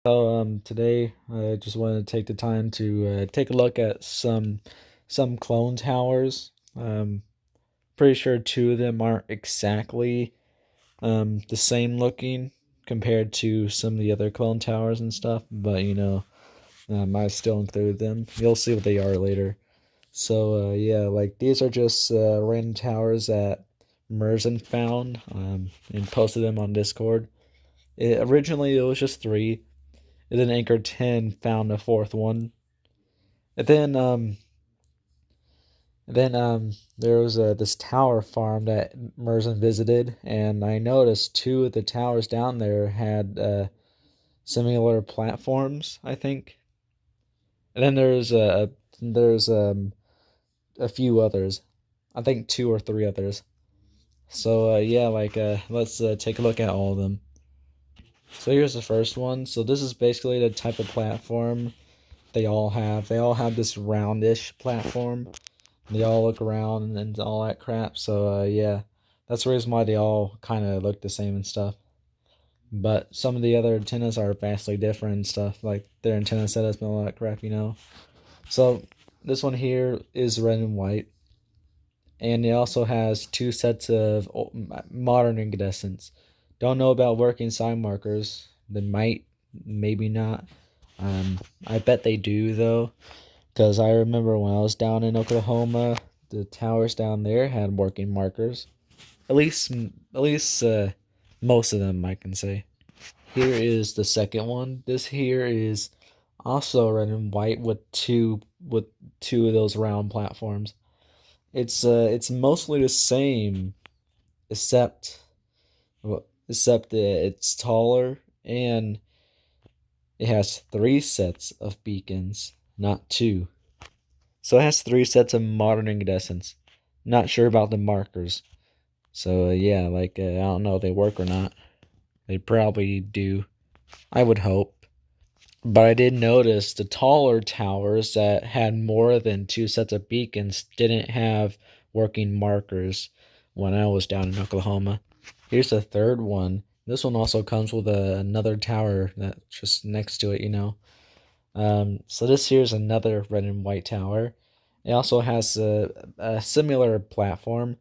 Today I just wanted to take the time to take a look at some clone towers. Pretty sure two of them aren't exactly the same looking compared to some of the other clone towers and stuff, but I still include them. You'll see what they are later. So yeah, like these are just random towers that Merzen found and posted them on Discord. Originally it was just three. And then Anchor 10 found a fourth one. And then there was this tower farm that Merzen visited, and I noticed two of the towers down there had similar platforms, I think. And then there's a few others. I think two or three others. So yeah, let's take a look at all of them. So here's the first one. So this is basically the type of platform they all have. They all have this roundish platform. They all look around and all that crap. So yeah, that's the reason why they all kind of look the same and stuff. But some of the other antennas are vastly different and stuff. Like their antenna setups and all that crap. So this one here is red and white, and it also has two sets of modern incandescents. Don't know about working sign markers. They might, maybe not. I bet they do though. Because I remember when I was down in Oklahoma, the towers down there had working markers. At least most of them, I can say. Here is the second one. This here is also red and white with two of those round platforms. It's mostly the same, except except that it's taller and it has three sets of beacons, not two. So it has three sets of modern incandescents. Not sure about the markers. So yeah, I don't know if they work or not. They probably do. I would hope. But I did notice the taller towers that had more than two sets of beacons didn't have working markers when I was down in Oklahoma. Here's the third one. This one also comes with another tower that's just next to it. So this here's another red and white tower. It also has a similar platform,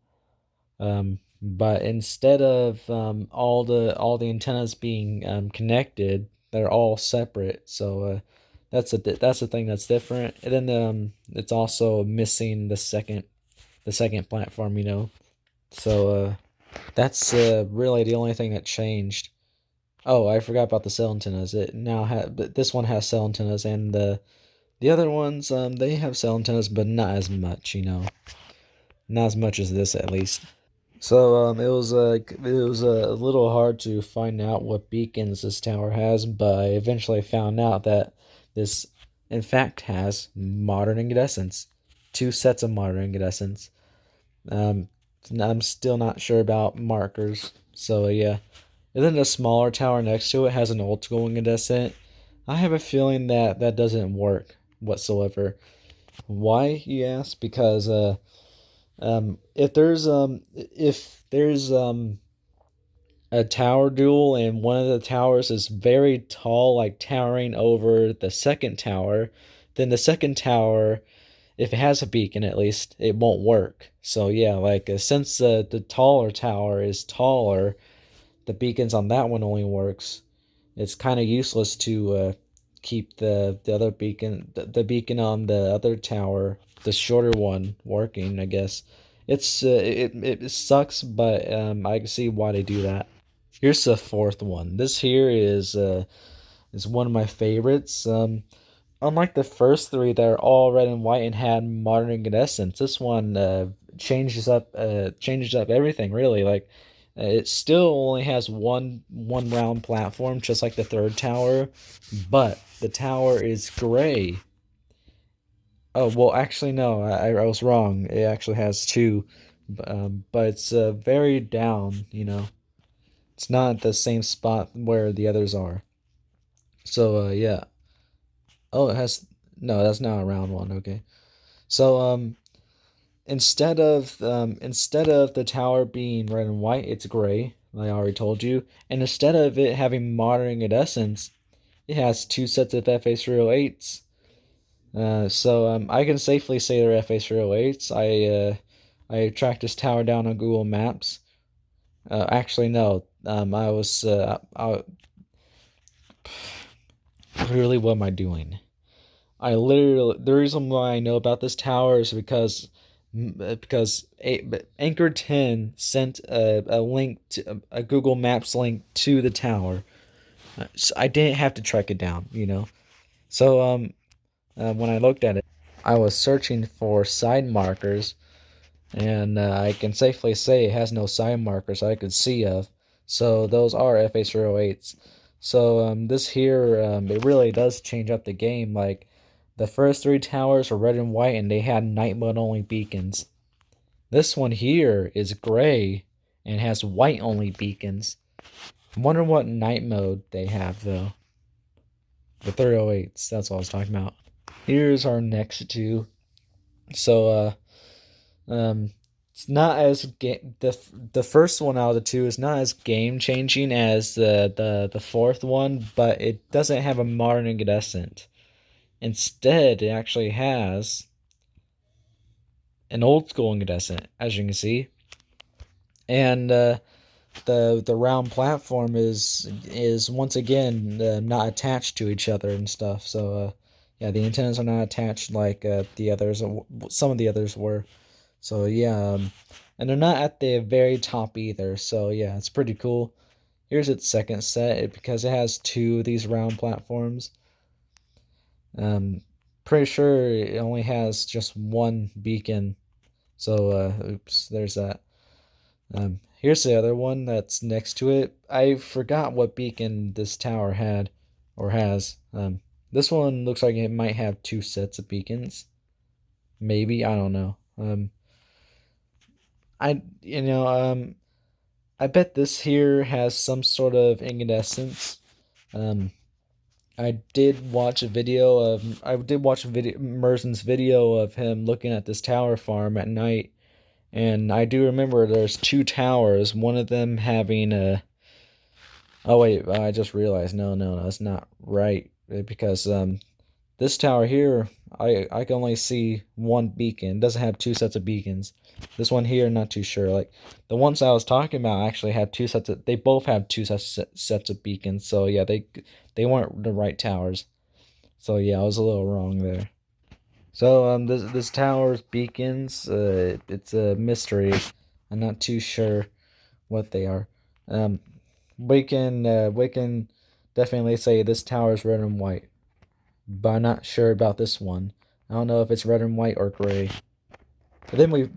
but instead of all the antennas being connected, they're all separate. So that's the thing that's different. And then it's also missing the second platform. So that's really the only thing that changed. Oh, I forgot about the cell antennas. But this one has cell antennas, and the other ones, they have cell antennas, but not as much. Not as much as this, at least. So it was a little hard to find out what beacons this tower has, but I eventually found out that this, in fact, has modern incandescents, two sets of modern incandescents. Um, I'm still not sure about markers, so yeah. And then the smaller tower next to it has an old school incandescent. I have a feeling that that doesn't work whatsoever. Why, you ask? Because if there's a tower duel and one of the towers is very tall, like towering over the second tower, then the second tower, if it has a beacon at least, it won't work. So yeah, since the taller tower is taller, the beacons on that one only works. It's kind of useless to keep the other beacon, the beacon on the other tower, the shorter one, working. I guess it sucks, but I can see why they do that. Here's the fourth one. This here is one of my favorites. Unlike the first three that are all red and white and had modern incandescence, this one changes up everything really. It still only has one round platform, just like the third tower, but the tower is gray. Oh well, actually no, I was wrong. It actually has two, but it's very down. It's not the same spot where the others are. So yeah. Oh, it has no. That's not a round one. Okay. So instead of the tower being red and white, it's gray. Like I already told you, and instead of it having modern incandescence, it has two sets of FA308s. So I can safely say they're FA308s. I tracked this tower down on Google Maps. Actually, no. Really, what am I doing? I literally, the reason why I know about this tower is because Anchor 10 sent a link to a Google Maps link to the tower. So I didn't have to track it down, you know. So when I looked at it, I was searching for side markers, and I can safely say it has no side markers I could see of. So those are FH08s. So this here, it really does change up the game. Like the first three towers were red and white, and they had night mode only beacons. This one here is gray and has white only beacons. I wonder what night mode they have though. The 308s. That's what I was talking about. Here's our next two. So it's not as the first one out of the two is not as game changing as the fourth one, but it doesn't have a modern incandescent. Instead, it actually has an old school incandescent, as you can see, and the round platform is once again not attached to each other and stuff. So yeah, the antennas are not attached like the others. Some of the others were. So yeah, and they're not at the very top either. So yeah, it's pretty cool. Here's its second set because it has two of these round platforms. Pretty sure it only has just one beacon. So oops, there's that. Here's the other one that's next to it. I forgot what beacon this tower had or has. This one looks like it might have two sets of beacons. Maybe, I don't know. I bet this here has some sort of incandescence. I did watch a video Merzen's video of him looking at this tower farm at night, and I do remember there's two towers, one of them having a. Oh wait, I just realized. No, that's not right because this tower here, I can only see one beacon. It doesn't have two sets of beacons. This one here, not too sure. Like the ones I was talking about actually have two sets of. They both have two sets of beacons. So yeah, they weren't the right towers. So yeah, I was a little wrong there. So this tower's beacons, it's a mystery. I'm not too sure what they are. Um, we can definitely say this tower is red and white, but I'm not sure about this one. I don't know if it's red and white or gray. But then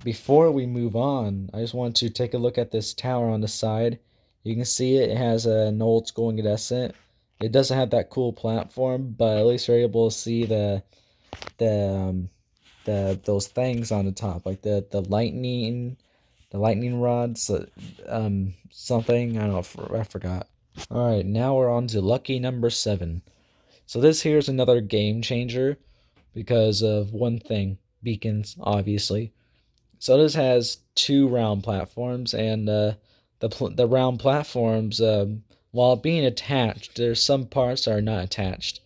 before we move on, I just want to take a look at this tower on the side. You can see it has an old school incandescent. It doesn't have that cool platform, but at least you're able to see the those things on the top, like the lightning rods, something I don't know. I forgot. All right, now we're on to lucky number 7. So this here is another game changer because of one thing, beacons, obviously. So this has two round platforms, and the round platforms, while being attached, there's some parts that are not attached.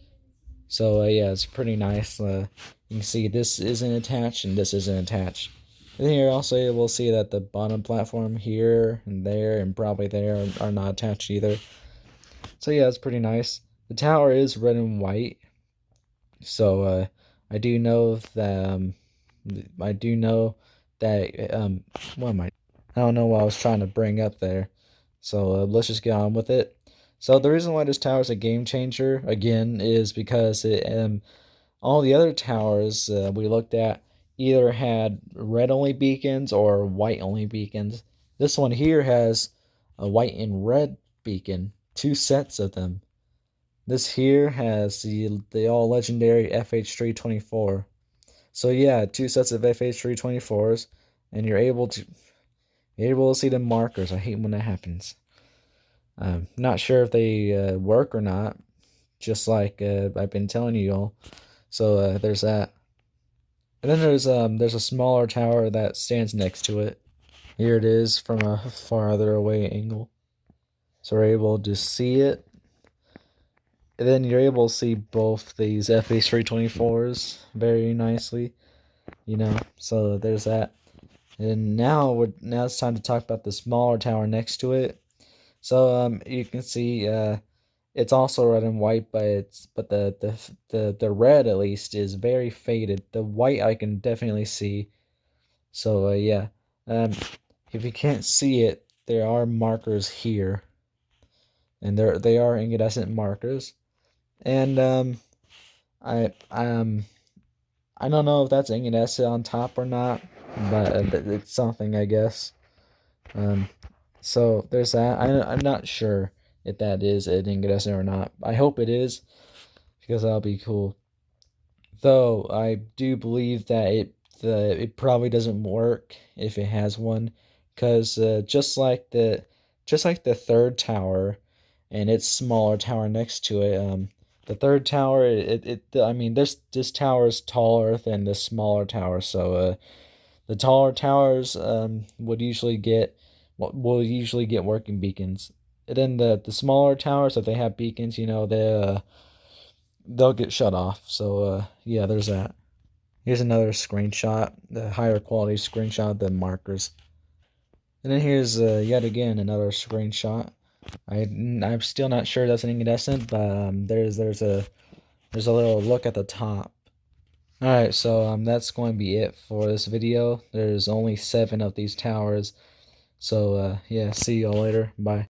So yeah, it's pretty nice. You can see this isn't attached and this isn't attached. And then you're also able to see that the bottom platform here and there and probably there are not attached either. So yeah, it's pretty nice. The tower is red and white. So I do know that I do know that what am I? I don't know what I was trying to bring up there. So let's just get on with it. So the reason why this tower is a game changer again is because all the other towers we looked at either had red only beacons or white only beacons. This one here has a white and red beacon, two sets of them. This here has the all legendary FH324. So yeah, two sets of FH324s, and you're able to see the markers. I hate when that happens. Not sure if they work or not. Just like I've been telling you all. So there's that. And then there's a smaller tower that stands next to it. Here it is from a farther away angle. So we're able to see it. And then you're able to see both these FH324s very nicely, you know. So there's that. And now it's time to talk about the smaller tower next to it. So you can see it's also red and white, but the red at least is very faded. The white I can definitely see. So yeah, um, if you can't see it, there are markers here, and they are incandescent markers. And I I don't know if that's incandescent on top or not, but it's something, I guess. Um, so there's that. I'm not sure if that is an incandescent or not. I hope it is, because that'll be cool. Though I do believe that it probably doesn't work if it has one, because just like the third tower and its smaller tower next to it, the third tower, I mean, this tower is taller than the smaller tower, so the taller towers will usually get working beacons. And then the smaller towers, if they have beacons, you know, they'll get shut off. So yeah, there's that. Here's another screenshot, the higher quality screenshot of the markers. And then here's yet again another screenshot. I'm still not sure that's an incandescent, but there's a little look at the top. Alright, so that's going to be it for this video. There's only 7 of these towers. So yeah, see y'all later. Bye.